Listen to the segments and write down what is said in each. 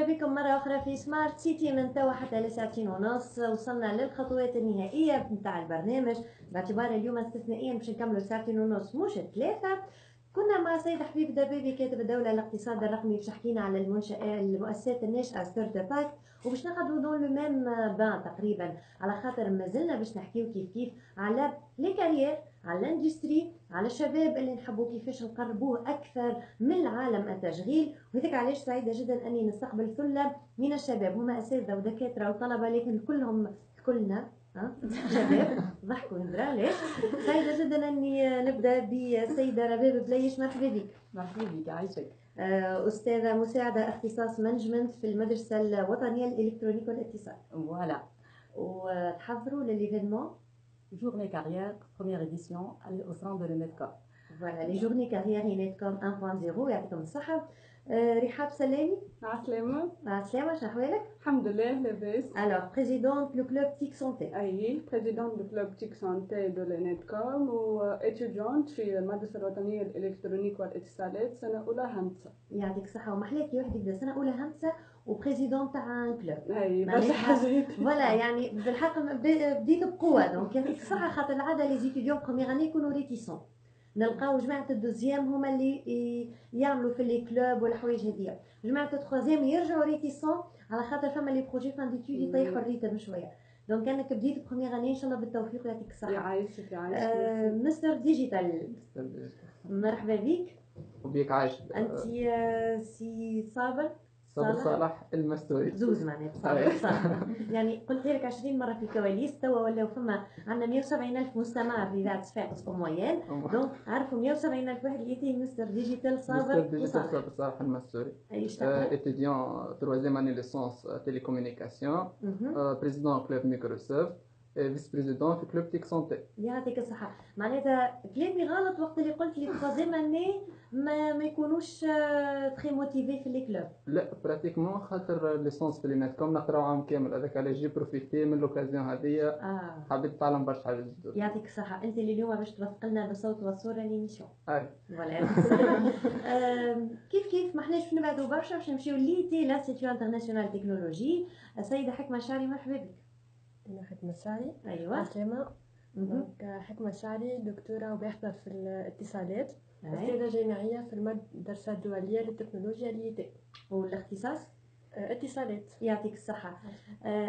بكم مرة أخرى في سمارت سيتي من توا حتى لساعتين ونص. وصلنا للخطوات النهائية نتاع البرنامج باعتبار اليوم استثنائيا باش نكملوا ساعتين ونص مش 3. كنا مع سيد حبيب دبابي كاتب الدولة الاقتصاد الرقمي باش حكينا على المؤسسات الناشئة ستارت ابات، وباش نقعدوا دون لو ميم بان تقريبا، على خاطر مازلنا باش نحكيو كيف على لي كارير، على الاندستري، على الشباب اللي نحبوا كيفاش نقربوه اكثر من عالم التشغيل. وهذاك علاش سعيده جدا اني نستقبل ثله من الشباب، هما اساتذه ودكاتره وطلبه لكن كلنا شباب ضحكوا ندرا ليش. سعيده جدا اني نبدا بسيده رباب بليش. مرحبا بك. مرحبا بك، عايشك. استاذه مساعده اختصاص مانجمنت في المدرسه الوطنيه للالكترونيك والاتصال. فوالا. وتحضروا لليفينمون Journée carrière, première édition au sein de l'ENETCOM. Voilà, les journées carrière ENETCOM 1.0 يعطيكم الصحة. رحاب سلامي. عسلامة. عسلامة، شنو أحوالك؟ الحمد لله لاباس. Alors, présidente du club TIC Santé. أي présidente du club TIC Santé de l'ENETCOM وإتيديونت في المدرسة الوطنية للإلكترونيك والاتصالات سنة أولى همسة. يعطيك الصحة ومحلاكي واحد يبدا سنة أولى همسة وبريزيدون تاع كلوب. أي برشا حاجات. فوالا يعني بالحق بديت بقوة، دونك يعطيك الصحة خاطر العادة لي زيتيديون بروميير اني يكونوا ريتيسون. نلقاو جماعة الدوزيام هما اللي يعملوا في لي كلوب والحوايج هذيا، جماعة التخوازيام يرجعوا ريتيسون على خاطر فما لي بروجي فان ديتود يطيحوا الريتم شوية. دونك انك بديت بروميير اني ان شاء الله بالتوفيق ويعطيك الصحة. يعيشك. مستر ديجيتال. مرحبا بك. وبيك عايش. انت سي صابر صالح المستوري. زوز معناتها صالح. يعني قلت لك 20 مرة في الكواليس، توا ولاو فما عندنا 170,000 مستمع في ذات صفاقس مويان، دونك عرفوا 170,000 واحد اللي يتي مستر ديجيتال صابر صالح المستوري. ايش étudiant 3e année licence télécommunication, président club Microsoft, vice-président في كلوب تيك سانتي. يعطيك الصحة. معناتها كلامي غلط وقت اللي قلت لي 3e année ما يكونوش تري موتيفي في لي كلوب؟ لا براتيكمون خاطر ليسونس في ليناتكوم نقراو عام كامل، هذاك علاش جي بروفيتي من لوكازيون هذيا. حبيت نتعلم برشا حاجات جدد. يعطيك الصحة. انت اللي اليوم باش توثق لنا بالصوت والصورة ليميسيون. اي فوالا. كيف ما حناش نبعدوا برشا باش نمشيو ليتي لانستيتيو انترناسيونال تكنولوجي. السيدة حكمة الشعري، مرحبا بك. أنا حكمة الشعري. أيوة. عسلامة. حكمة الشعري دكتورة وباحثة في الاتصالات، أستاذة جامعية في المدرسة الدولية للتكنولوجيا اليتي. والاختصاص؟ اتصالات. يعطيك الصحة.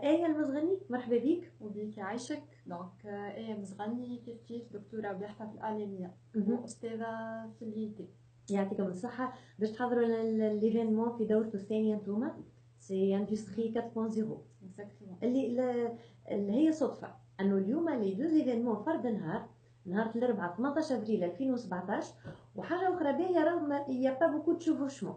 آية المزغني، مرحبا بك. وبيك عايشك. دونك آية مزغني كيف دكتورة باحثة في الألمانية وأستاذة في اليتي. يعطيكم الصحة. باش تحضروا ليفينمون في دورته الثانية نتوما سي اندستري 4.0 اللي هي صدفة انه اليوم لي دو ايفينمون فرد نهار الاربعاء 18 ابريل 2017 وحاجة أخرى باهية راهو يا با بوكو تشوفوشمون،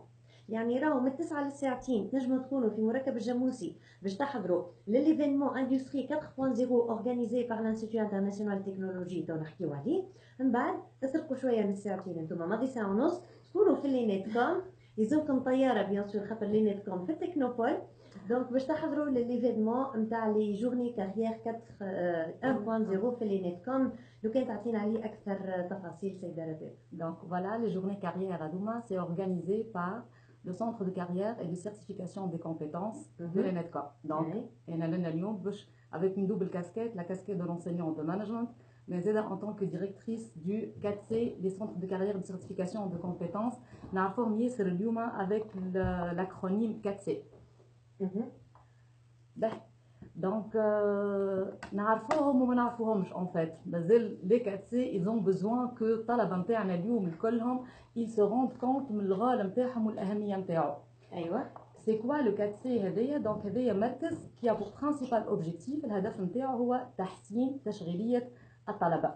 يعني راهو من 9 للساعتين تنجموا تكونوا في مركب الجاموسي باش تحضروا لليفينمون اندستري 4.0 اورغانيزي بار لانستيتيو انترناسيونال تكنولوجي تو نحكيو عليه. من بعد تسرقوا شوية من الساعتين انتوما ماضي ساعة ونص تكونوا في لينيتكوم، يلزمكم طيارة بيان سور خاطر لينيتكوم في التكنوبول. دونك باش تحضروا لليفينمون نتاع لي جورني كارير 1.0 في لينيتكوم. لو كان تعطينا عليه أكثر تفاصيل سيدة رباب. Donc voilà, les journées carrière à Douma, c'est organisé par le centre de carrière et de certification des compétences de l'ENETCOM. Donc, avec une double casquette, la casquette de l'enseignant de management, mais en tant que directrice du 4C, les centres de carrière de certification de compétences, on a formé sur le Luma avec l'acronyme 4C. Donc, نعرفوهم وما نعرفوهمش en fait. مازال les 4C, ils ont besoin que الطلبة نتاعنا اليوم الكلهم ils se rendent compte من الغالة نتاعهم والأهمية نتاعو. أيوة. C'est quoi le 4C هذايا؟ donc هذايا مركز qui a pour principal objectif الهدف نتاعو هو تحسين تشغيلية الطلبة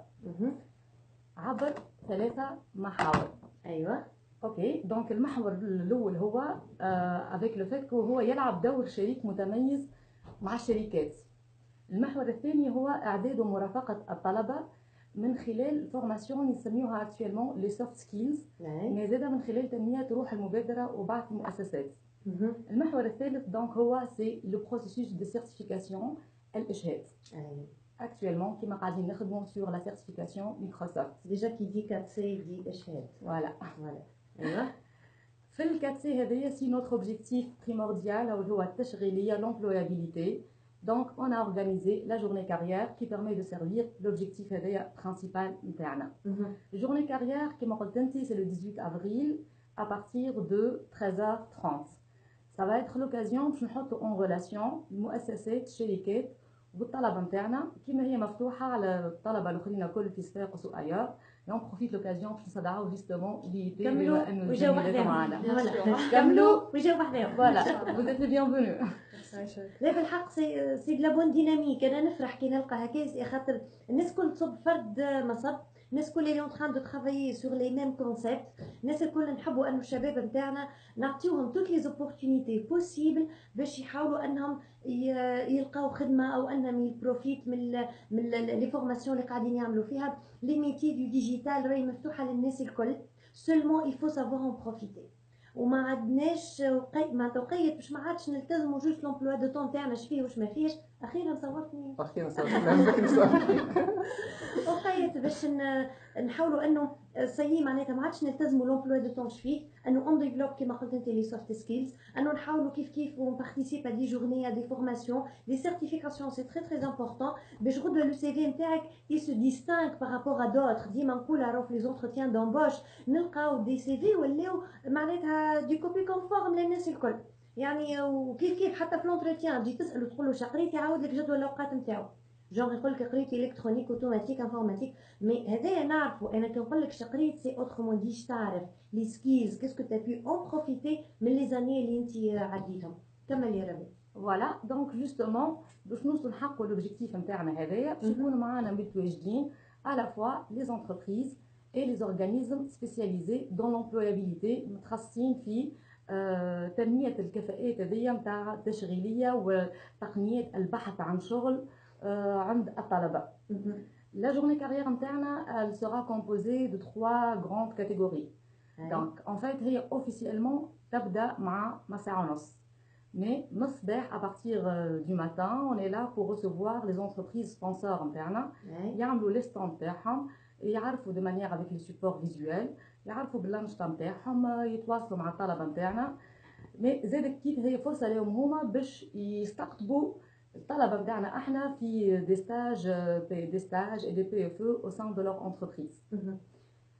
عبر 3 محاور. أيوة. اوكي دونك المحور الاول هو افيك لو فيت هو يلعب دور شريك متميز مع الشركات. المحور الثاني هو اعداد ومرافقه الطلبه من خلال فورماسيون نسميوها اكطوالمون لي سوفت سكيلز، مي زاده من خلال تنميه روح المبادره وبعث المؤسسات. المحور الثالث دونك هو سي لو بروسيسوس دو سيرتيفيكاسيون الاشهاد. Actuellement, كيما قاعدين نخدموا sur la certification Microsoft. Déjà qui dit 4C dit إشهاد. Voilà. أيوة. في الكاتسي هذايا سي نوتر اوبجيكتيف بريمورديال هو التشغيليه لومبلويابيليتي. Donc on a organisé la journée carrière qui permet de servir l'objectif principal نتاعنا. Journée carrière كما قلت انت c'est le 18 avril à partir de 13h30. Ça va être l'occasion باش نحطوا en relation المؤسسات الشركات والطلبه نتاعنا كما هي مفتوحه على الطلبه الاخرين الكل في صفاقس وايار. Et on profite de l'occasion pour s'adapter justement l'idée كملوا وجاو وحدهم. كملوا وجاو وحدهم. Voilà, vous êtes les bienvenus. لا بالحق سي دو لا بون ديناميك. انا نفرح كي نلقى هكا خاطر الناس الكل تصب فرد مصب، الناس الكل اللي اون دو ترافايي سور لي ميم كونسيبت، الناس الكل نحبوا انه الشباب نتاعنا نعطيوهم توت لي زوبورتونيتي بوسيبل باش يحاولوا انهم يلقاو خدمه او انهم يبروفيت من لي فورماسيون اللي قاعدين يعملوا فيها. لي ميتي دو ديجيتال راهي مفتوحه للناس الكل، سولمون il faut savoir en profiter. وما عندناش معناتها وقيت باش ما عادش نلتزموا جوست لومبلوا دو طون تاعنا اش فيه واش ما فيهش. اخيرا صورتني وقيت باش نحاولوا انه سي معناتها ما عادش نلتزموا لومبلوا دو طون اش فيه، انه اون ديفلوب كيما قلت انت لي سوفت سكيلز، انه نحاولوا كيف اون بارتيسيب ا دي جورني ا دي فورماسيون دي سيرتيفيكاسيون. سي تري امبورطون باش غدوه لو سي في نتاعك il se distingue par rapport à d'autres. ديما نقول راهو في لي زونتروتيان دومبوش نلقاو دي سي في ولاو معناتها دي كوبي كونفورم للناس الكل يعني. وكيف حتى في لونتروتيان تجي تسال وتقول له شقريت يعاود لك جدول الاوقات نتاعو، جونغ يقول لك قريت الكترونيك اوتوماتيك انفورماتيك. مي هذايا نعرفوا انا كي نقول لك شقريت سي اوترومون ديش تعرف لي سكيلز كيسكو تا بي اون بروفيتي من لي زاني اللي انت عديتهم. كمل يا ربي. Voilà, donc justement باش نوصلوا نحققوا لوبجيكتيف نتاعنا هذايا باش يكونوا معنا متواجدين à la fois les entreprises et les organismes spécialisés dans l'employabilité متخصصين في تنمية الكفاءات هذيا نتاع التشغيلية وتقنية البحث عن شغل عند الطلبة. La journée carrière نتاعنا elle sera composée de 3 grandes catégories. Donc en fait هي officiellement تبدأ مع ساعة ونص. Mais نصبح à partir du matin on est là pour recevoir les entreprises sponsors نتاعنا يعملوا لي ستاند تاعهم، يعرفوا de manière avec les supports visuels، يعرفوا باللانشطة نتاعهم، يتواصلوا مع الطلبة نتاعنا. مي زاد كيف هي فرصة لهم هما باش يستقطبوا الطلبة نتاعنا احنا في دي ستاج et des PFE au sein de leur entreprise.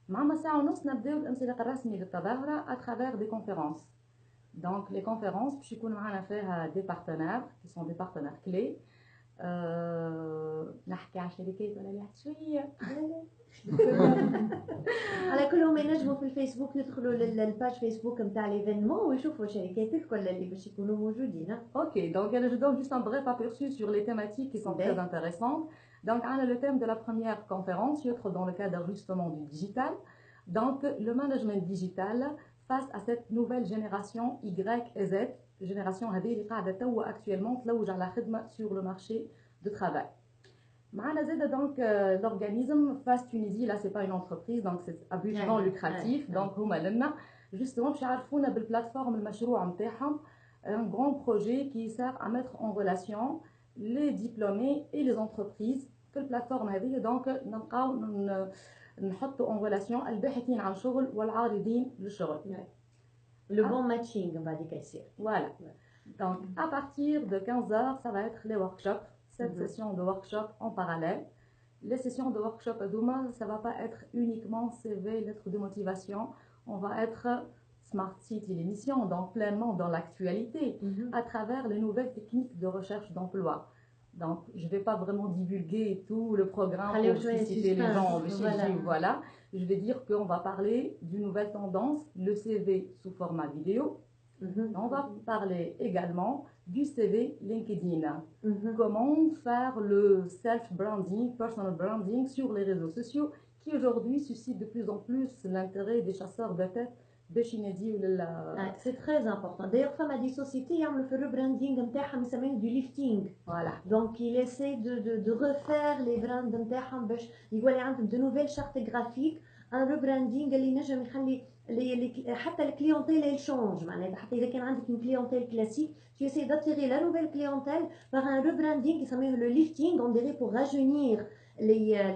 مع ساعة ونص نبداو الانطلاق الرسمي للتظاهرة à travers des conférences. Donc les conférences باش يكون معنا فيها des partenaires qui sont des partenaires clés. نحكي على شركات ولا لا شوية؟ على كلهم ينجموا في الفيسبوك يدخلوا للباج فيسبوك نتاع ليفينمون ويشوفوا شركات الكل اللي باش يكونوا موجودين. Ok, donc je donne juste un bref aperçu sur les thématiques qui sont très intéressantes. Donc on a le thème de la première conférence يدخل dans le cadre justement du digital. Donc le management digital face à cette nouvelle génération Y et Z. génération هذه اللي قاعدة توا actuellement تلوج على خدمة sur le marché de travail. معنا زاد donc l'organisme FAS Tunisie, là c'est pas une entreprise donc c'est à but non lucratif donc هما لنا justement باش يعرفونا بالبلاتفورم المشروع نتاعهم un grand projet qui sert à mettre en relation les diplômés et les entreprises في البلاتفورم هذه. donc نلقاو نحطوا en relation الباحثين عن شغل والعارضين للشغل. Le bon matching on va dire. Voilà. Donc à partir de 15h ça va être les workshops. Cette session de workshop en parallèle. Les sessions de workshop à Douma, ça ne va pas être uniquement CV, lettre de motivation. On va être Smart City, l'émission, donc pleinement dans l'actualité, à travers les nouvelles techniques de recherche d'emploi. Donc, je ne vais pas vraiment divulguer tout le programme pour susciter les gens. Voilà. Je vais dire qu'on va parler d'une nouvelle tendance, le CV sous format vidéo. On va parler également du CV LinkedIn. Comment faire le self-branding, personal branding sur les réseaux sociaux qui aujourd'hui suscite de plus en plus l'intérêt des chasseurs de tête. C'est très important. D'ailleurs, femme a des sociétés qui ont fait le branding du lifting. Voilà. Donc, il essaie de refaire les brands باش يقول عندهم de nouvelles chartes graphiques, un rebranding اللي نجم يخلي حتى الكليونتيل elle change. معناتها حتى إذا كان عندك une clientèle classique, tu essaies d'attirer la nouvelle clientèle par un rebranding qui s'appelle le lifting, on dirait pour rajeunir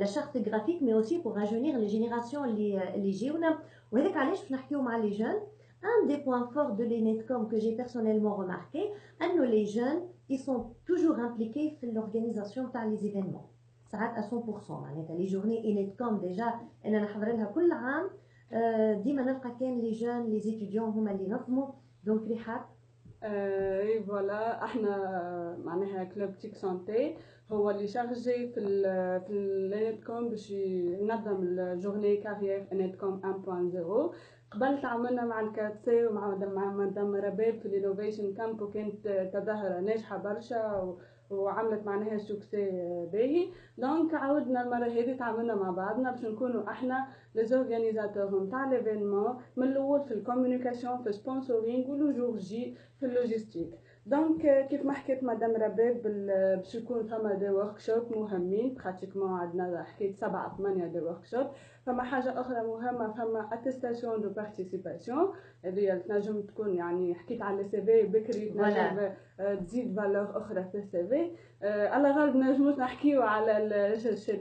la charte graphique mais aussi pour rajeunir les générations اللي جاونا. وهذاك علاش باش نحكيو مع لي جون Un des points forts de l'ENETCOM que j'ai personnellement remarqué, les jeunes, ils sont toujours impliqués dans l'organisation des événements. Ça rate à 100%. Les journées ENETCOM déjà, on a حضرنا كل عام. ديما نلقى كان les jeunes, les étudiants هما اللي ينظموا. Donc رحاب. اي فوالا احنا معناها كلوب تيك سانتي هو اللي شارجي في الانتكوم باش ينظم الجورني كارير انتكوم 1.0. قبل تعاملنا مع الكاتسي ومع مدام رباب في الانوفيشن كامب وكانت تظاهره ناجحه برشا وعملت معناها سوكسي باهي. دونك عاودنا المره هذه تعاملنا مع بعضنا باش نكونوا احنا لي زورغانيزاتور نتاع ليفينمون من الاول في الكوميونيكاسيون في السبونسورينغ ولو جي في اللوجيستيك. دونك كيف ما حكيت مدام رباب باش يكون فما دي وركشوب مهمين براتيكمون عندنا حكيت 7-8 دي وركشوب. فما حاجه اخرى مهمه فما اتستاسيون دو بارتيسيباسيون هذه تنجم تكون يعني حكيت على السي في بكري تنجم تزيد فالور اخرى في السي في. على غالب نجموش نحكيو على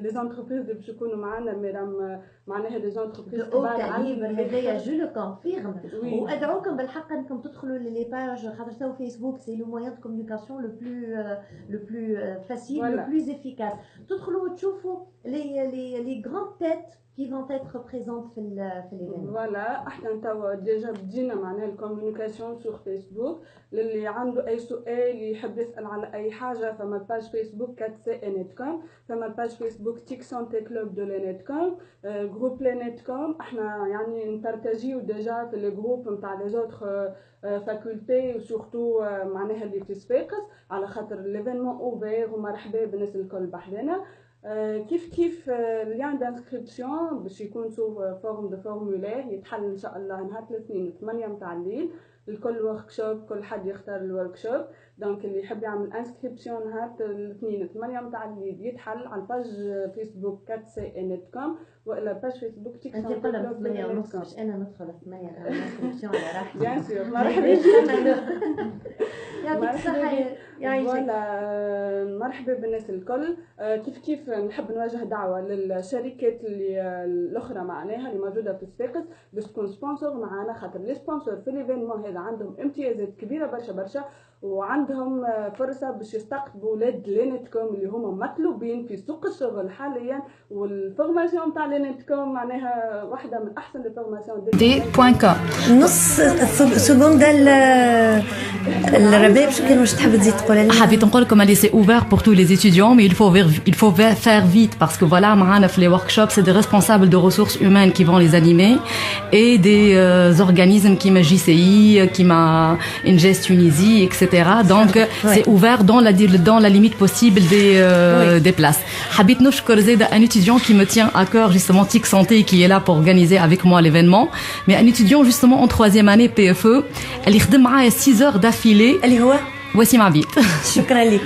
لي زونتربريز اللي باش يكونوا معنا ميرام معناها لي زونتربريز كبار هذايا جو لو كونفيرم. وادعوكم بالحق انكم تدخلوا لي باج خاطر تو فيسبوك سي لو موان دو كومونيكاسيون لو بلو فاسيل لو بلو افيكاس. تدخلوا وتشوفوا لي غراند تيت qui vont être présentes في l'événement. Voilà, احنا توا ديجا بدينا معناها الكوميونيكاسيون سور فيسبوك للي عنده اي سؤال يحب يسال على اي حاجه. فما الباج فيسبوك 4C انتكوم، فما الباج فيسبوك تيك سانتي كلوب دو لينتكوم، جروب لينتكوم. احنا يعني نبارطاجيو ديجا في لي جروب نتاع لي زوتر فاكولتي وسورتو معناها اللي في صفاقس على خاطر ليفينمون اوفير ومرحبا بالناس الكل بحدنا. كيف اللين دانسكريبسيون باش يكون سو فورم دو فورمولير يتحل ان شاء الله نهار الاثنين 8 متاع الليل. الكل وركشوب كل حد يختار الوركشوب. دونك اللي يحب يعمل انسكريبسيون نهار الاثنين 8 متاع الليل يتحل على الباج فيسبوك 4C انتكوم ولا باج فيسبوك تيك سانتي كلوب. انت قلت 8 ونص باش انا ندخل 8 انسكريبسيون على راحتي. بيان سور مرحبا يعطيك الصحة يعيشك. فوالا مرحبا بالناس الكل. كيف نحب نوجه دعوة للشركات اللي الأخرى معناها اللي موجودة في صفاقس باش تكون سبونسور معنا خاطر لي سبونسور في ليفينمون هذا عندهم امتيازات كبيرة برشا وعندهم فرصة باش يستقطبوا ولاد لينتكوم اللي هما مطلوبين في سوق الشغل حاليا. والفورماسيون نتاع لينتكوم معناها واحدة من أحسن الفورماسيون دي.com. نص سكوندة الرباب شو كانوا تحب تزيد تقولها لي؟ حبيت نقول لكم اللي سي اوفert pour tous les étudiants mais il faut faire vite parce que voilà معنا في les workshops c'est des responsables de ressources humaines qui vont les animer et des organismes qui m'a JCI qui m'a Ingest Tunisie etc. donc c'est ouvert dans la limite possible des places. حبيت نشكر زيد un étudiant qui me tient à cœur justement TIC Santé qui est là pour organiser avec moi l'événement mais un étudiant justement en 3e année PFE اللي خدم معايا 6 heures d'affilée اللي هو وسيم عبيد. شكرا لك.